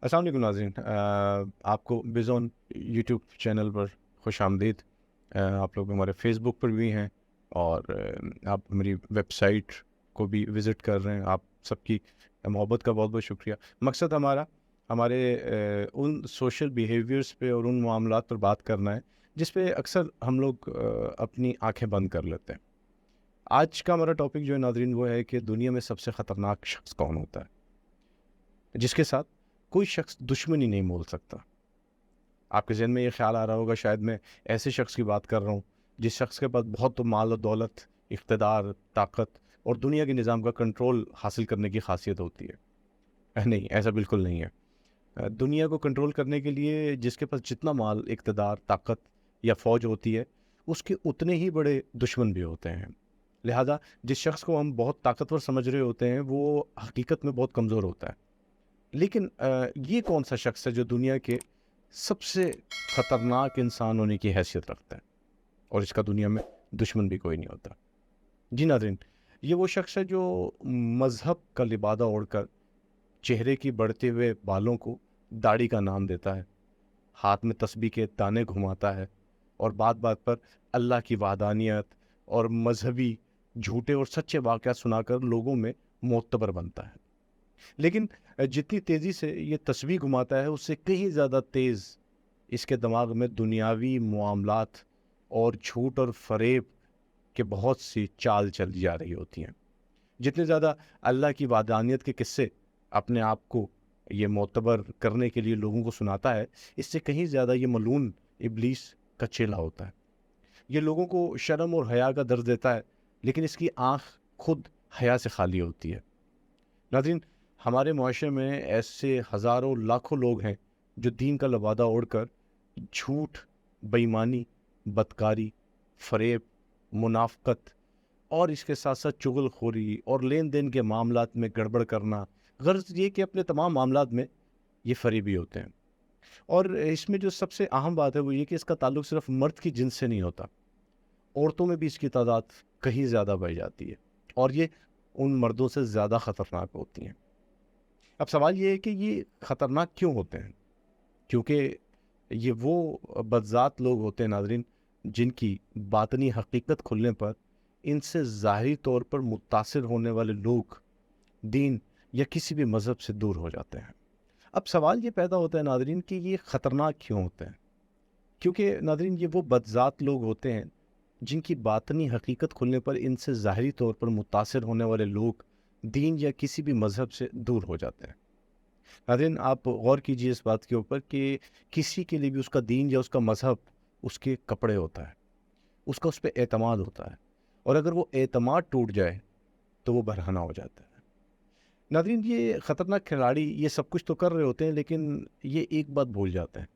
السلام علیکم ناظرین، آپ کو بزون یوٹیوب چینل پر خوش آمدید۔ آپ لوگ ہمارے فیس بک پر بھی ہیں اور آپ میری ویب سائٹ کو بھی وزٹ کر رہے ہیں۔ آپ سب کی محبت کا بہت بہت شکریہ۔ مقصد ہمارا ہمارے ان سوشل بیہیویئرس پہ اور ان معاملات پر بات کرنا ہے جس پہ اکثر ہم لوگ اپنی آنکھیں بند کر لیتے ہیں۔ آج کا ہمارا ٹاپک جو ہے ناظرین وہ ہے کہ دنیا میں سب سے خطرناک شخص کون ہوتا ہے، جس کے ساتھ کوئی شخص دشمنی نہیں مول سکتا۔ آپ کے ذہن میں یہ خیال آ رہا ہوگا شاید میں ایسے شخص کی بات کر رہا ہوں جس شخص کے پاس بہت مال و دولت، اقتدار، طاقت اور دنیا کے نظام کا کنٹرول حاصل کرنے کی خاصیت ہوتی ہے۔ نہیں، ایسا بالکل نہیں ہے۔ دنیا کو کنٹرول کرنے کے لیے جس کے پاس جتنا مال، اقتدار، طاقت یا فوج ہوتی ہے، اس کے اتنے ہی بڑے دشمن بھی ہوتے ہیں۔ لہذا جس شخص کو ہم بہت طاقتور سمجھ رہے ہوتے ہیں وہ حقیقت میں بہت کمزور ہوتا ہے۔ لیکن یہ کون سا شخص ہے جو دنیا کے سب سے خطرناک انسان ہونے کی حیثیت رکھتا ہے اور اس کا دنیا میں دشمن بھی کوئی نہیں ہوتا؟ جی ناظرین، یہ وہ شخص ہے جو مذہب کا لبادہ اوڑھ کر چہرے کی بڑھتے ہوئے بالوں کو داڑھی کا نام دیتا ہے، ہاتھ میں تسبیح کے دانے گھماتا ہے اور بات بات پر اللہ کی وحدانیت اور مذہبی جھوٹے اور سچے واقعات سنا کر لوگوں میں معتبر بنتا ہے۔ لیکن جتنی تیزی سے یہ تسبیح گھماتا ہے اس سے کہیں زیادہ تیز اس کے دماغ میں دنیاوی معاملات اور جھوٹ اور فریب کے بہت سی چال چل جا رہی ہوتی ہیں۔ جتنے زیادہ اللہ کی وحدانیت کے قصے اپنے آپ کو یہ معتبر کرنے کے لیے لوگوں کو سناتا ہے، اس سے کہیں زیادہ یہ ملعون ابلیس کا چیلا ہوتا ہے۔ یہ لوگوں کو شرم اور حیا کا درس دیتا ہے، لیکن اس کی آنکھ خود حیا سے خالی ہوتی ہے۔ ناظرین، ہمارے معاشرے میں ایسے ہزاروں لاکھوں لوگ ہیں جو دین کا لبادہ اوڑھ کر جھوٹ، بے ایمانی، بدکاری، فریب، منافقت اور اس کے ساتھ ساتھ چغل خوری اور لین دین کے معاملات میں گڑبڑ کرنا، غرض یہ کہ اپنے تمام معاملات میں یہ فریبی ہوتے ہیں۔ اور اس میں جو سب سے اہم بات ہے وہ یہ کہ اس کا تعلق صرف مرد کی جنس سے نہیں ہوتا، عورتوں میں بھی اس کی تعداد کہیں زیادہ بڑھ جاتی ہے اور یہ ان مردوں سے زیادہ خطرناک ہوتی ہیں۔ اب سوال یہ ہے کہ یہ خطرناک کیوں ہوتے ہیں؟ کیونکہ یہ وہ بدذات لوگ ہوتے ہیں ناظرین جن کی باطنی حقیقت کھلنے پر ان سے ظاہری طور پر متاثر ہونے والے لوگ دین یا کسی بھی مذہب سے دور ہو جاتے ہیں۔ اب سوال یہ پیدا ہوتا ہے ناظرین کہ یہ خطرناک کیوں ہوتے ہیں؟ کیونکہ ناظرین یہ وہ بدذات لوگ ہوتے ہیں جن کی باطنی حقیقت کھلنے پر ان سے ظاہری طور پر متاثر ہونے والے لوگ دین یا کسی بھی مذہب سے دور ہو جاتے ہیں۔ ناظرین، آپ غور کیجئے اس بات کے اوپر کہ کسی کے لیے بھی اس کا دین یا اس کا مذہب اس کے کپڑے ہوتا ہے، اس کا اس پہ اعتماد ہوتا ہے، اور اگر وہ اعتماد ٹوٹ جائے تو وہ برہنہ ہو جاتا ہے۔ ناظرین، یہ خطرناک کھلاڑی یہ سب کچھ تو کر رہے ہوتے ہیں لیکن یہ ایک بات بھول جاتے ہیں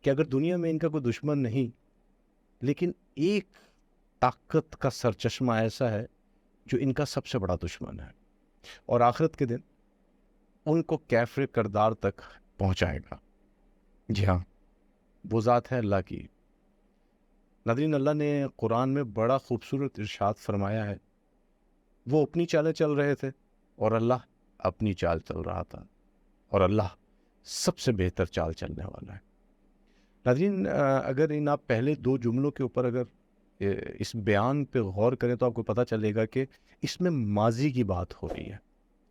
کہ اگر دنیا میں ان کا کوئی دشمن نہیں، لیکن ایک طاقت کا سرچشمہ ایسا ہے جو ان کا سب سے بڑا دشمن ہے اور آخرت کے دن ان کو کیفر کردار تک پہنچائے گا۔ جی ہاں، وہ ذات ہے اللہ کی۔ ناظرین، اللہ نے قرآن میں بڑا خوبصورت ارشاد فرمایا ہے، وہ اپنی چالیں چل رہے تھے اور اللہ اپنی چال چل رہا تھا، اور اللہ سب سے بہتر چال چلنے والا ہے۔ ناظرین، اگر ان آپ پہلے دو جملوں کے اوپر اگر اس بیان پہ غور کریں تو آپ کو پتہ چلے گا کہ اس میں ماضی کی بات ہو رہی ہے،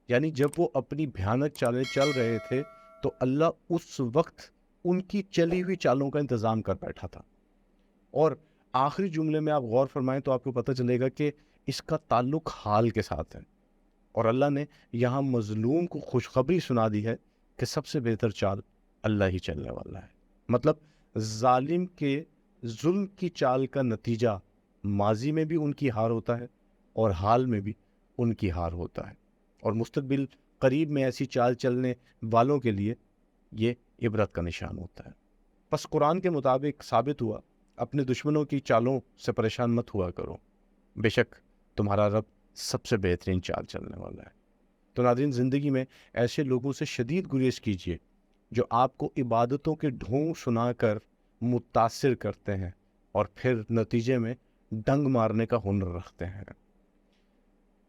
یعنی جب وہ اپنی بھیانک چالیں چل رہے تھے تو اللہ اس وقت ان کی چلی ہوئی چالوں کا انتظام کر بیٹھا تھا۔ اور آخری جملے میں آپ غور فرمائیں تو آپ کو پتہ چلے گا کہ اس کا تعلق حال کے ساتھ ہے، اور اللہ نے یہاں مظلوم کو خوشخبری سنا دی ہے کہ سب سے بہتر چال اللہ ہی چلنے والا ہے۔ مطلب ظالم کے ظلم کی چال کا نتیجہ ماضی میں بھی ان کی ہار ہوتا ہے اور حال میں بھی ان کی ہار ہوتا ہے، اور مستقبل قریب میں ایسی چال چلنے والوں کے لیے یہ عبرت کا نشان ہوتا ہے۔ پس قرآن کے مطابق ثابت ہوا، اپنے دشمنوں کی چالوں سے پریشان مت ہوا کرو، بے شک تمہارا رب سب سے بہترین چال چلنے والا ہے۔ تو ناظرین، زندگی میں ایسے لوگوں سے شدید گریز کیجیے جو آپ کو عبادتوں کے ڈھونگ سنا کر متاثر کرتے ہیں اور پھر نتیجے میں ڈنگ مارنے کا ہنر رکھتے ہیں،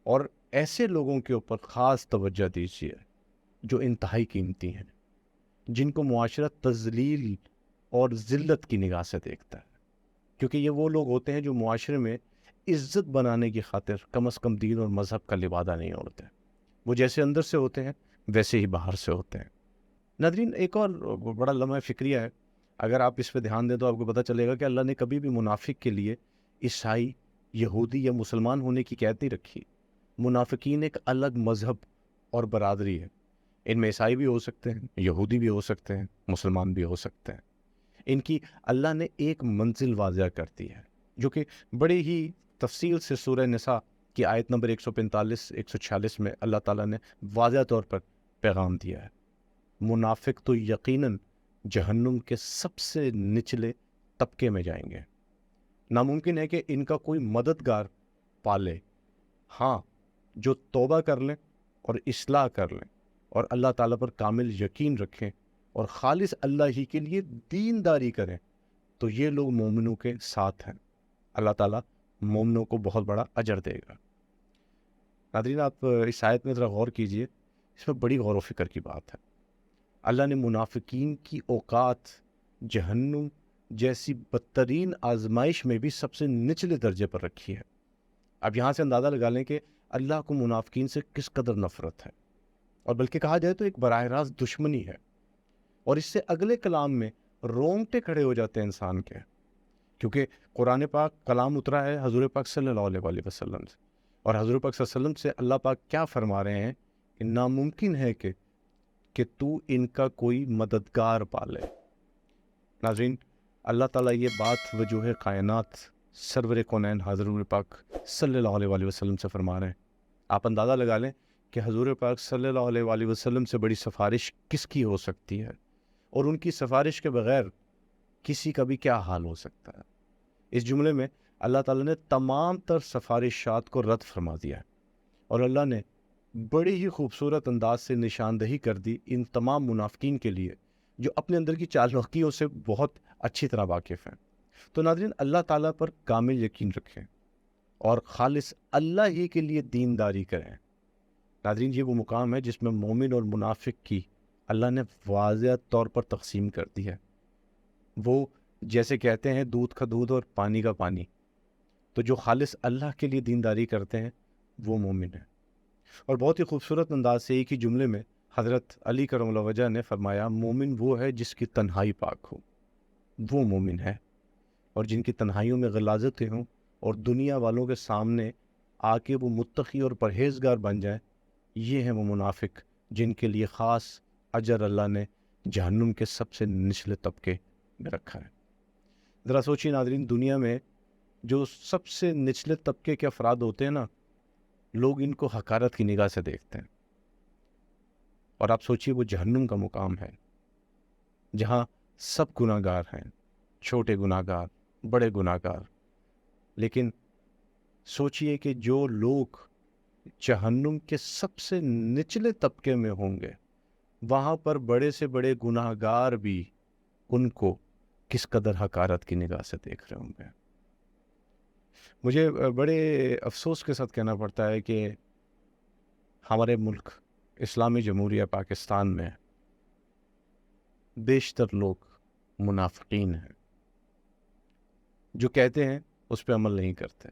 اور ایسے لوگوں کے اوپر خاص توجہ دیجیے جو انتہائی قیمتی ہیں، جن کو معاشرہ تذلیل اور ذلت کی نگاہ سے دیکھتا ہے، کیونکہ یہ وہ لوگ ہوتے ہیں جو معاشرے میں عزت بنانے کی خاطر کم از کم دین اور مذہب کا لبادہ نہیں اوڑھتے، وہ جیسے اندر سے ہوتے ہیں ویسے ہی باہر سے ہوتے ہیں۔ ناظرین، ایک اور بڑا لمحہ فکریہ ہے، اگر آپ اس پہ دھیان دیں تو آپ کو پتہ چلے گا کہ اللہ نے کبھی بھی منافق کے لیے عیسائی، یہودی یا مسلمان ہونے کی قید نہیں رکھی۔ منافقین ایک الگ مذہب اور برادری ہے، ان میں عیسائی بھی ہو سکتے ہیں، یہودی بھی ہو سکتے ہیں، مسلمان بھی ہو سکتے ہیں۔ ان کی اللہ نے ایک منزل واضح کر دی ہے، جو کہ بڑے ہی تفصیل سے سورہ نساء کی آیت نمبر 145 146 میں اللہ تعالیٰ نے واضح طور پر پیغام دیا ہے۔ منافق تو یقیناً جہنم کے سب سے نچلے طبقے میں جائیں گے۔ ناممکن ہے کہ ان کا کوئی مددگار پالے، ہاں جو توبہ کر لیں اور اصلاح کر لیں اور اللہ تعالیٰ پر کامل یقین رکھیں اور خالص اللہ ہی کے لیے دینداری کریں، تو یہ لوگ مومنوں کے ساتھ ہیں۔ اللہ تعالیٰ مومنوں کو بہت بڑا اجر دے گا۔ ناظرین، آپ اس آیت میں ذرا غور کیجئے، اس میں بڑی غور و فکر کی بات ہے۔ اللہ نے منافقین کی اوقات جہنم جیسی بدترین آزمائش میں بھی سب سے نچلے درجے پر رکھی ہے۔ اب یہاں سے اندازہ لگا لیں کہ اللہ کو منافقین سے کس قدر نفرت ہے، اور بلکہ کہا جائے تو ایک براہ راست دشمنی ہے، اور اس سے اگلے کلام میں رونگٹے کھڑے ہو جاتے ہیں انسان کے، کیونکہ قرآن پاک کلام اترا ہے حضور پاک صلی اللہ علیہ وسلم سے، اور حضور پاک صلی اللہ علیہ وسلم سے اللہ پاک کیا فرما رہے ہیں کہ ناممکن ہے کہ تو ان کا کوئی مددگار پالے۔ ناظرین، اللہ تعالیٰ یہ بات وجوہ کائنات سرور کونین حضور پاک صلی اللہ علیہ وسلم سے فرما رہے ہیں۔ آپ اندازہ لگا لیں کہ حضور پاک صلی اللہ علیہ وسلم سے بڑی سفارش کس کی ہو سکتی ہے، اور ان کی سفارش کے بغیر کسی کا بھی کیا حال ہو سکتا ہے۔ اس جملے میں اللہ تعالیٰ نے تمام تر سفارشات کو رد فرما دیا ہے، اور اللہ نے بڑی ہی خوبصورت انداز سے نشاندہی کر دی ان تمام منافقین کے لیے جو اپنے اندر کی چالاکیوں سے بہت اچھی طرح واقف ہیں۔ تو ناظرین، اللہ تعالیٰ پر کامل یقین رکھیں اور خالص اللہ ہی کے لیے دینداری کریں۔ ناظرین، یہ وہ مقام ہے جس میں مومن اور منافق کی اللہ نے واضح طور پر تقسیم کر دی ہے۔ وہ جیسے کہتے ہیں دودھ کا دودھ اور پانی کا پانی، تو جو خالص اللہ کے لیے دینداری کرتے ہیں وہ مومن ہیں۔ اور بہت ہی خوبصورت انداز سے ایک ہی جملے میں حضرت علی کرم اللہ وجہ نے فرمایا، مومن وہ ہے جس کی تنہائی پاک ہو، وہ مومن ہے، اور جن کی تنہائیوں میں غلاظتیں ہوں اور دنیا والوں کے سامنے آ کے وہ متقی اور پرہیزگار بن جائیں، یہ ہیں وہ منافق جن کے لیے خاص اجر اللہ نے جہنم کے سب سے نچلے طبقے میں رکھا ہے۔ ذرا سوچیے ناظرین، دنیا میں جو سب سے نچلے طبقے کے افراد ہوتے ہیں نا، لوگ ان کو حقارت کی نگاہ سے دیکھتے ہیں، اور آپ سوچیے وہ جہنم کا مقام ہے جہاں سب گناہ گار ہیں، چھوٹے گناہ گار، بڑے گناہ گار۔ لیکن سوچیے کہ جو لوگ جہنم کے سب سے نچلے طبقے میں ہوں گے، وہاں پر بڑے سے بڑے گناہ گار بھی ان کو کس قدر حقارت کی نگاہ سے دیکھ رہے ہوں گے۔ مجھے بڑے افسوس کے ساتھ کہنا پڑتا ہے کہ ہمارے ملک اسلامی جمہوریہ پاکستان میں بیشتر لوگ منافقین ہیں، جو کہتے ہیں اس پہ عمل نہیں کرتے،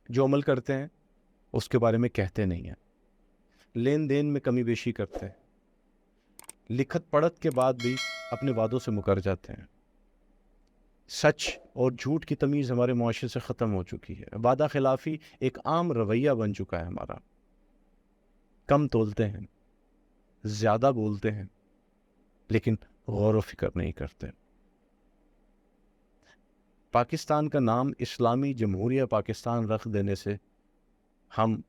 جو عمل کرتے ہیں اس کے بارے میں کہتے نہیں ہیں، لین دین میں کمی بیشی کرتے ہیں، لکھت پڑھت کے بعد بھی اپنے وعدوں سے مکر جاتے ہیں۔ سچ اور جھوٹ کی تمیز ہمارے معاشرے سے ختم ہو چکی ہے، وعدہ خلافی ایک عام رویہ بن چکا ہے ہمارا۔ کم تولتے ہیں، زیادہ بولتے ہیں، لیکن غور و فکر نہیں کرتے۔ پاکستان کا نام اسلامی جمہوریہ پاکستان رکھ دینے سے ہم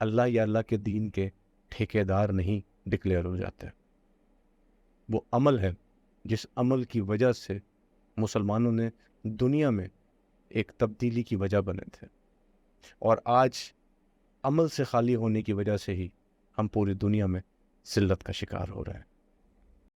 اللہ یا اللہ کے دین کے ٹھیکیدار نہیں ڈکلیئر ہو جاتے۔ وہ عمل ہے جس عمل کی وجہ سے مسلمانوں نے دنیا میں ایک تبدیلی کی وجہ بنے تھے، اور آج عمل سے خالی ہونے کی وجہ سے ہی ہم پوری دنیا میں ذلت کا شکار ہو رہے ہیں۔